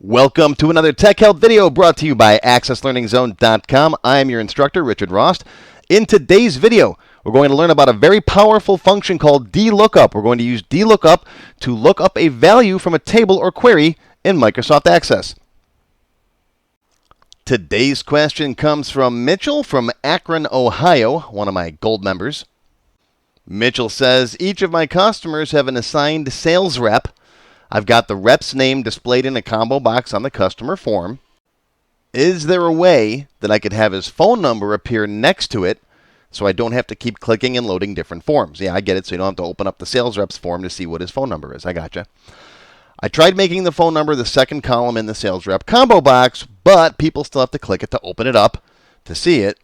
Welcome to another Tech Help video brought to you by AccessLearningZone.com. I'm your instructor, Richard Rost. In today's video, we're going to learn about a very powerful function called DLookup. We're going to use DLookup to look up a value from a table or query in Microsoft Access. Today's question comes from Mitchell from Akron, Ohio, one of my gold members. Mitchell says, each of my customers have an assigned sales rep. I've got the rep's name displayed in a combo box on the customer form. Is there a way that I could have his phone number appear next to it so I don't have to keep clicking and loading different forms? Yeah, I get it, so you don't have to open up the sales rep's form to see what his phone number is. I gotcha. I tried making the phone number the second column in the sales rep combo box, but people still have to click it to open it up to see it,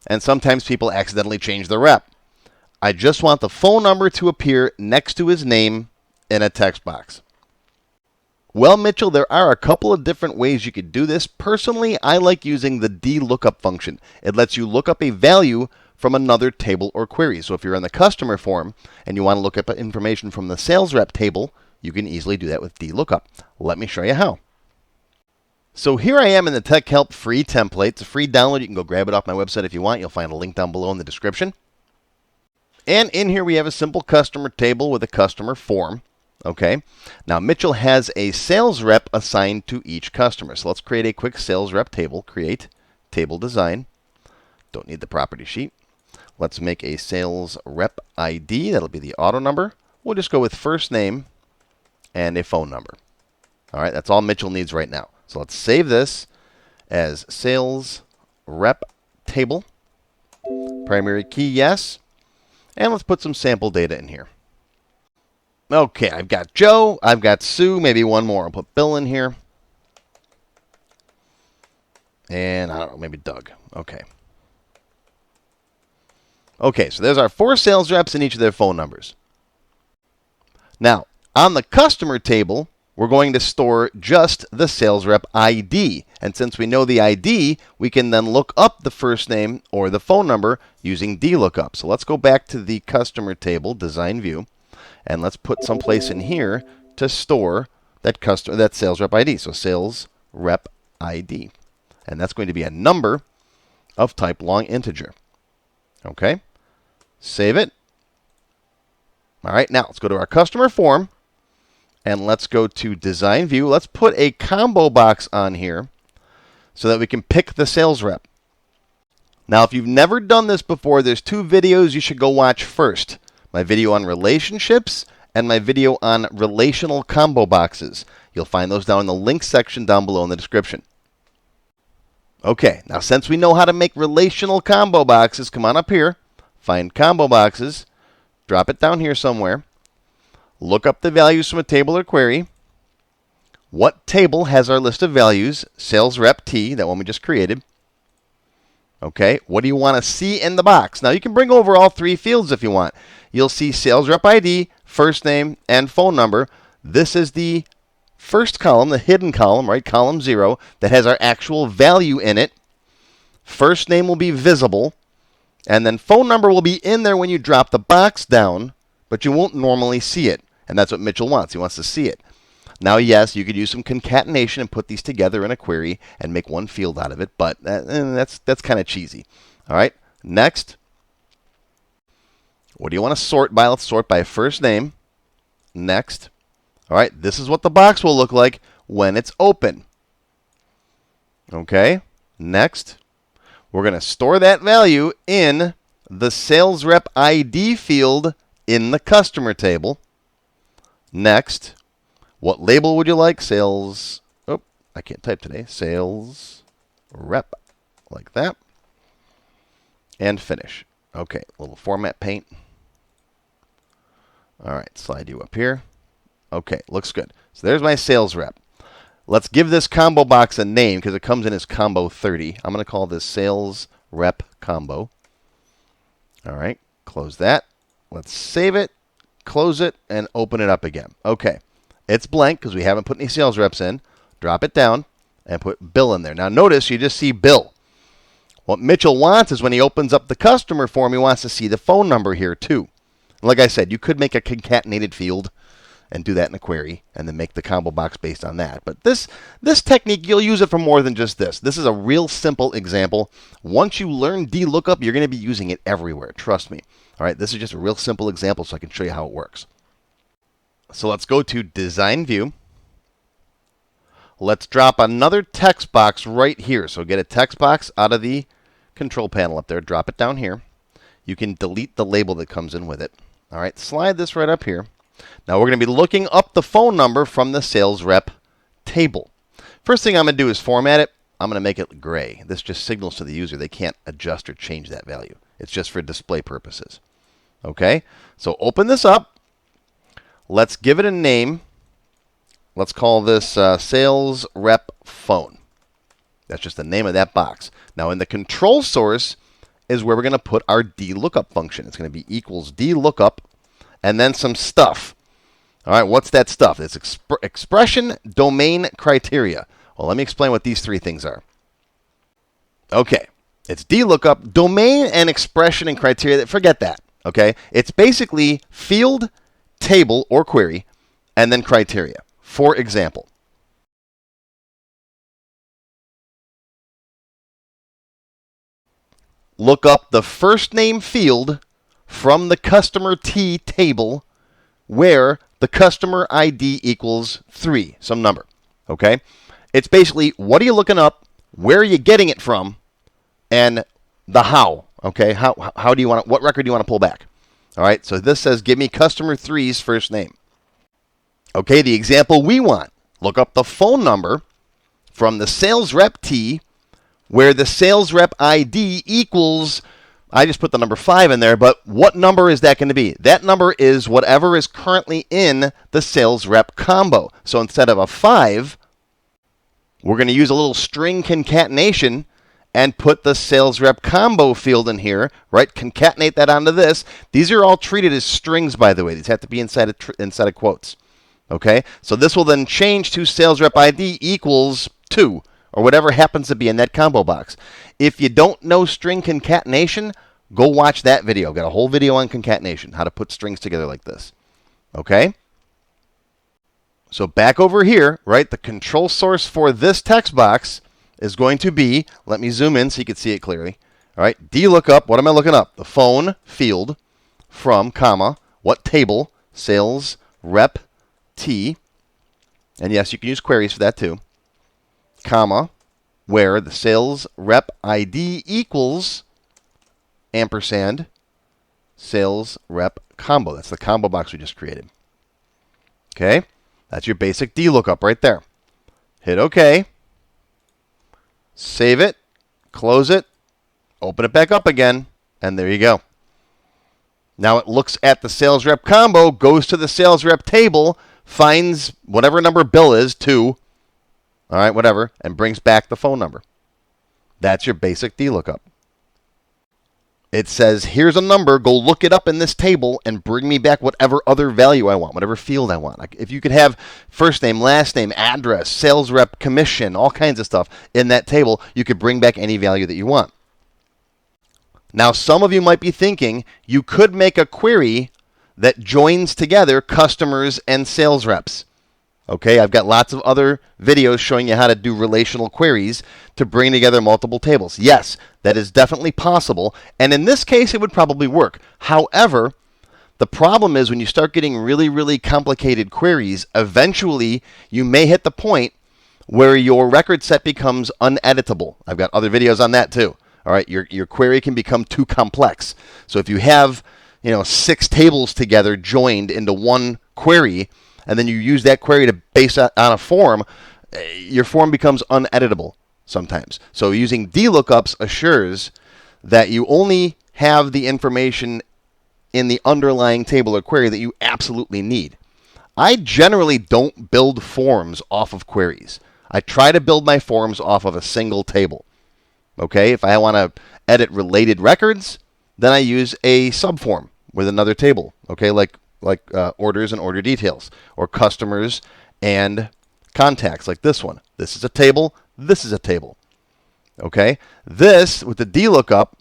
and sometimes people accidentally change the rep. I just want the phone number to appear next to his name in a text box. Well, Mitchell, there are a couple of different ways you could do this. Personally, I like using the DLookup function. It lets you look up a value from another table or query. So if you're in the customer form and you want to look up information from the sales rep table, you can easily do that with DLookup. Let me show you how. So here I am in the Tech Help free template. It's a free download. You can go grab it off my website if you want. You'll find a link down below in the description. And in here we have a simple customer table with a customer form. Okay, now Mitchell has a sales rep assigned to each customer. So let's create a quick sales rep table. Create table design. Don't need the property sheet. Let's make a sales rep ID. That'll be the auto number. We'll just go with first name and a phone number. All right, that's all Mitchell needs right now. So let's save this as sales rep table. Primary key, yes. And let's put some sample data in here. Okay, I've got Joe, I've got Sue, maybe one more. I'll put Bill in here. And I don't know, maybe Doug. Okay. Okay, so there's our 4 sales reps and each of their phone numbers. Now, on the customer table, we're going to store just the sales rep ID. And since we know the ID, we can then look up the first name or the phone number using DLookup. So let's go back to the customer table, design view. And let's put someplace in here to store that sales rep ID. So sales rep ID. And that's going to be a number of type long integer. Okay. Save it. All right. Now let's go to our customer form. And let's go to design view. Let's put a combo box on here so that we can pick the sales rep. Now, if you've never done this before, there's 2 videos you should go watch first. My video on relationships and my video on relational combo boxes. You'll find those down in the links section down below in the description. Okay, now since we know how to make relational combo boxes, come on up here, find combo boxes, drop it down here somewhere, look up the values from a table or query. What table has our list of values? Sales rep T, that one we just created. Okay, what do you want to see in the box? Now, you can bring over all 3 fields if you want. You'll see sales rep ID, first name, and phone number. This is the first column, the hidden column, right? Column 0, that has our actual value in it. First name will be visible. And then phone number will be in there when you drop the box down, but you won't normally see it. And that's what Mitchell wants. He wants to see it. Now, yes, you could use some concatenation and put these together in a query and make one field out of it, but that's kind of cheesy. All right, next. What do you want to sort by? Let's sort by first name. Next. All right, this is what the box will look like when it's open. Okay, next. We're going to store that value in the sales rep ID field in the customer table. Next. What label would you like? Sales, oh, I can't type today. Sales rep, like that. And finish. Okay, little format paint. All right, slide you up here. Okay, looks good. So there's my sales rep. Let's give this combo box a name because it comes in as combo 30. I'm going to call this sales rep combo. All right, close that. Let's save it, close it, and open it up again. Okay. It's blank because we haven't put any sales reps in. Drop it down and put Bill in there. Now notice you just see Bill. What Mitchell wants is when he opens up the customer form, he wants to see the phone number here too. Like I said, you could make a concatenated field and do that in a query and then make the combo box based on that. But this technique, you'll use it for more than just this. This is a real simple example. Once you learn DLookup, you're going to be using it everywhere. Trust me. All right, this is just a real simple example so I can show you how it works. So let's go to Design View. Let's drop another text box right here. So get a text box out of the control panel up there. Drop it down here. You can delete the label that comes in with it. All right, slide this right up here. Now we're going to be looking up the phone number from the sales rep table. First thing I'm going to do is format it. I'm going to make it gray. This just signals to the user they can't adjust or change that value. It's just for display purposes. Okay, so open this up. Let's give it a name. Let's call this sales rep phone. That's just the name of that box. Now in the control source is where we're going to put our DLookup function. It's going to be equals DLookup and then some stuff. All right, what's that stuff? It's expression domain criteria. Well, let me explain what these three things are. Okay, it's DLookup, domain and expression and criteria. Forget that. Okay, it's basically field, table or query, and then criteria. For example, look up the first name field from the customer T table where the customer ID equals 3, some number. Okay, it's basically what are you looking up, where are you getting it from, and the how. Okay, how do you want what record do you want to pull back? All right, so this says give me customer 3's first name. Okay, the example we want, look up the phone number from the sales rep T where the sales rep ID equals, I just put the number 5 in there, but what number is that going to be? That number is whatever is currently in the sales rep combo. So instead of a 5, we're going to use a little string concatenation and put the sales rep combo field in here, right? Concatenate that onto this. These are all treated as strings, by the way. These have to be inside of quotes. Okay? So this will then change to sales rep ID equals 2, or whatever happens to be in that combo box. If you don't know string concatenation, go watch that video. I've got a whole video on concatenation, how to put strings together like this. Okay? So back over here, right? The control source for this text box is going to be, let me zoom in so you can see it clearly. All right, DLookup, what am I looking up? The phone field from, comma, what table? Sales rep T. And yes, you can use queries for that too. Comma, where the sales rep ID equals ampersand sales rep combo. That's the combo box we just created. Okay, that's your basic DLookup right there. Hit OK. Save it, close it, open it back up again, and there you go. Now it looks at the sales rep combo, goes to the sales rep table, finds whatever number Bill is, 2, all right, whatever, and brings back the phone number. That's your basic DLookup. It says, here's a number, go look it up in this table and bring me back whatever other value I want, whatever field I want. Like if you could have first name, last name, address, sales rep, commission, all kinds of stuff in that table, you could bring back any value that you want. Now, some of you might be thinking you could make a query that joins together customers and sales reps. Okay, I've got lots of other videos showing you how to do relational queries to bring together multiple tables. Yes, that is definitely possible, and in this case, it would probably work. However, the problem is when you start getting really, really complicated queries, eventually you may hit the point where your record set becomes uneditable. I've got other videos on that too. All right, your query can become too complex. So if you have, 6 tables together joined into one query, and then you use that query to base on a form, your form becomes uneditable sometimes. So using DLookups assures that you only have the information in the underlying table or query that you absolutely need. I generally don't build forms off of queries. I try to build my forms off of a single table. Okay, if I want to edit related records, then I use a subform with another table. Okay, like orders and order details, or customers and contacts, like this one. This is a table. This is a table. Okay, this with the DLookup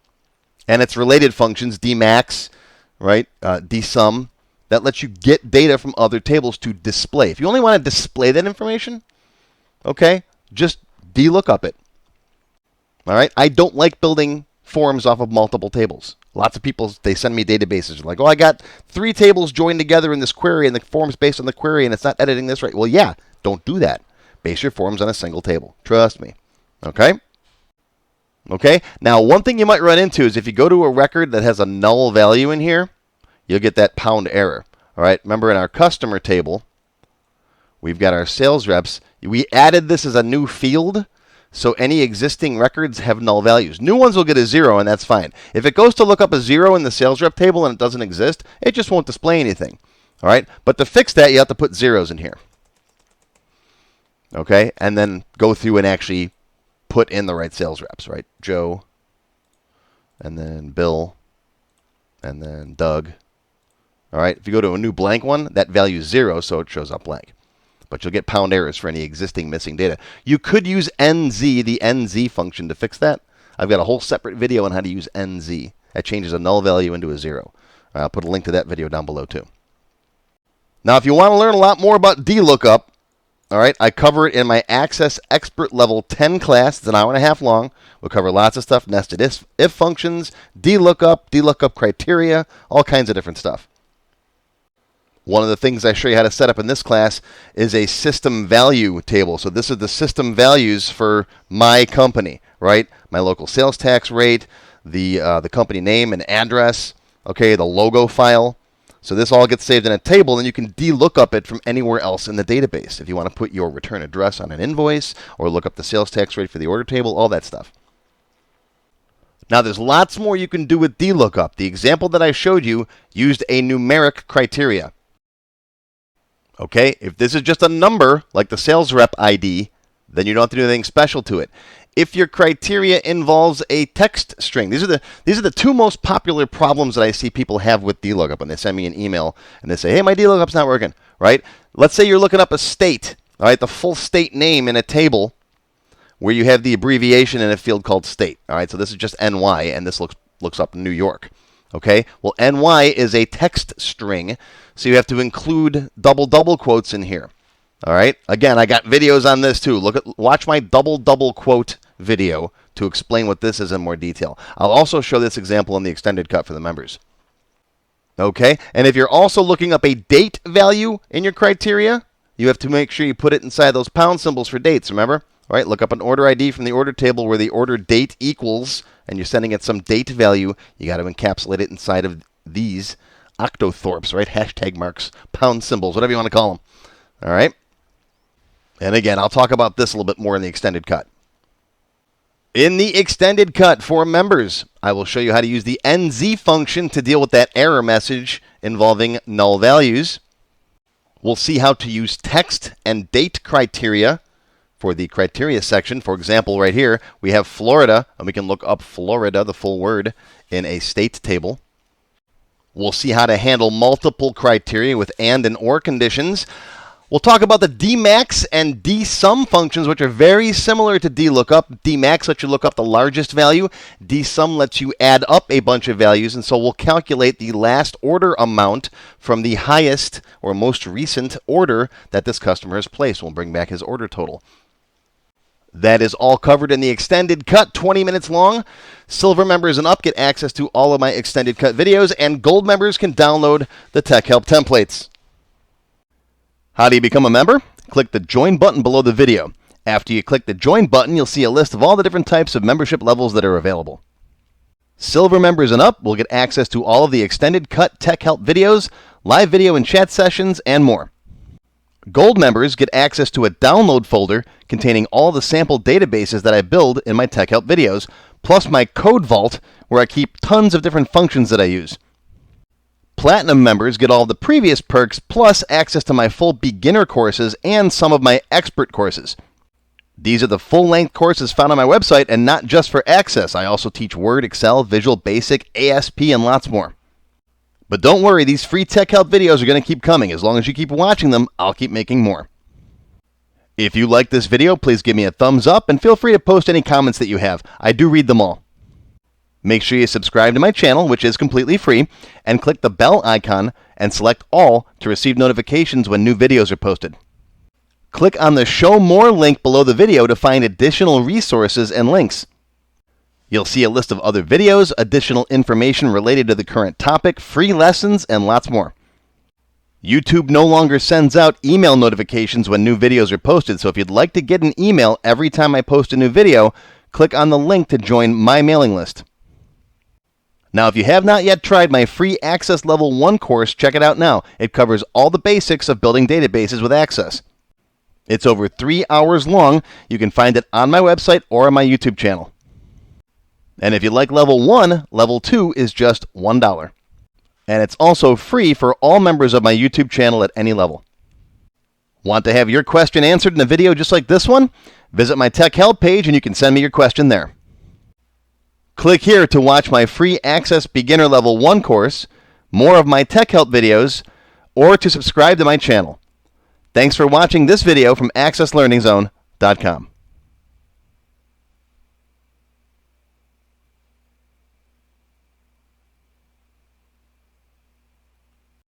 and its related functions, DMax, right, dsum, that lets you get data from other tables to display. If you only want to display that information, okay, just DLookup it. All right, I don't like building forms off of multiple tables. Lots of people, they send me databases. They're like, oh, I got 3 tables joined together in this query, and the form's based on the query, and it's not editing this right. Well, yeah, don't do that. Base your forms on a single table. Trust me. Okay? Okay? Now, one thing you might run into is if you go to a record that has a null value in here, you'll get that pound error. All right? Remember, in our customer table, we've got our sales reps. We added this as a new field, so any existing records have null values. New ones will get a 0, and that's fine. If it goes to look up a 0 in the sales rep table and it doesn't exist, it just won't display anything. All right? But to fix that, you have to put zeros in here. Okay? And then go through and actually put in the right sales reps, right? Joe, and then Bill, and then Doug. All right? If you go to a new blank one, that value is 0, so it shows up blank. But you'll get pound errors for any existing missing data. You could use NZ, the NZ function, to fix that. I've got a whole separate video on how to use NZ. That changes a null value into a 0. I'll put a link to that video down below, too. Now, if you want to learn a lot more about DLookup, all right, I cover it in my Access Expert Level 10 class. It's an hour and a half long. We'll cover lots of stuff, nested if functions, DLookup criteria, all kinds of different stuff. One of the things I show you how to set up in this class is a system value table. So this is the system values for my company, right? My local sales tax rate, the company name and address, okay, the logo file. So this all gets saved in a table, and you can DLookup it from anywhere else in the database. If you want to put your return address on an invoice or look up the sales tax rate for the order table, all that stuff. Now, there's lots more you can do with DLookup. The example that I showed you used a numeric criteria. Okay, if this is just a number, like the sales rep ID, then you don't have to do anything special to it. If your criteria involves a text string, these are the 2 most popular problems that I see people have with DLookup when they send me an email and they say, hey, my DLookup's not working, right? Let's say you're looking up a state, all right, the full state name in a table where you have the abbreviation in a field called state. All right, so this is just NY, and this looks up New York. Okay, well, NY is a text string, so you have to include double quotes in here. All right, again, I got videos on this too. Watch my double quote video to explain what this is in more detail. I'll also show this example in the extended cut for the members. Okay, and if you're also looking up a date value in your criteria, you have to make sure you put it inside those pound symbols for dates, remember? All right, look up an order ID from the order table where the order date equals, and you're sending it some date value. You got to encapsulate it inside of these octothorpes, right? Hashtag marks, pound symbols, whatever you want to call them. All right? And again, I'll talk about this a little bit more in the extended cut. In the extended cut for members, I will show you how to use the NZ function to deal with that error message involving null values. We'll see how to use text and date criteria for the criteria section. For example, right here, we have Florida, and we can look up Florida, the full word, in a state table. We'll see how to handle multiple criteria with and or conditions. We'll talk about the DMax and DSum functions, which are very similar to DLookup. DMax lets you look up the largest value. DSum lets you add up a bunch of values, and so we'll calculate the last order amount from the highest or most recent order that this customer has placed. We'll bring back his order total. That is all covered in the extended cut, 20 minutes long. Silver members and up get access to all of my extended cut videos, and gold members can download the Tech Help templates. How do you become a member? Click the join button below the video. After you click the join button, you'll see a list of all the different types of membership levels that are available. Silver members and up will get access to all of the extended cut Tech Help videos, live video and chat sessions, and more. Gold members get access to a download folder containing all the sample databases that I build in my Tech Help videos, plus my code vault where I keep tons of different functions that I use. Platinum members get all the previous perks plus access to my full beginner courses and some of my expert courses. These are the full-length courses found on my website, and not just for Access. I also teach Word, Excel, Visual Basic, ASP, and lots more. But don't worry, these free Tech Help videos are going to keep coming. As long as you keep watching them, I'll keep making more. If you like this video, please give me a thumbs up, and feel free to post any comments that you have. I do read them all. Make sure you subscribe to my channel, which is completely free, and click the bell icon, and select All to receive notifications when new videos are posted. Click on the Show More link below the video to find additional resources and links. You'll see a list of other videos, additional information related to the current topic, free lessons, and lots more. YouTube no longer sends out email notifications when new videos are posted, so if you'd like to get an email every time I post a new video, click on the link to join my mailing list. Now, if you have not yet tried my free Access Level 1 course, check it out now. It covers all the basics of building databases with Access. It's over 3 hours long. You can find it on my website or on my YouTube channel. And if you like Level 1, Level 2 is just $1. And it's also free for all members of my YouTube channel at any level. Want to have your question answered in a video just like this one? Visit my Tech Help page and you can send me your question there. Click here to watch my free Access Beginner Level 1 course, more of my Tech Help videos, or to subscribe to my channel. Thanks for watching this video from AccessLearningZone.com.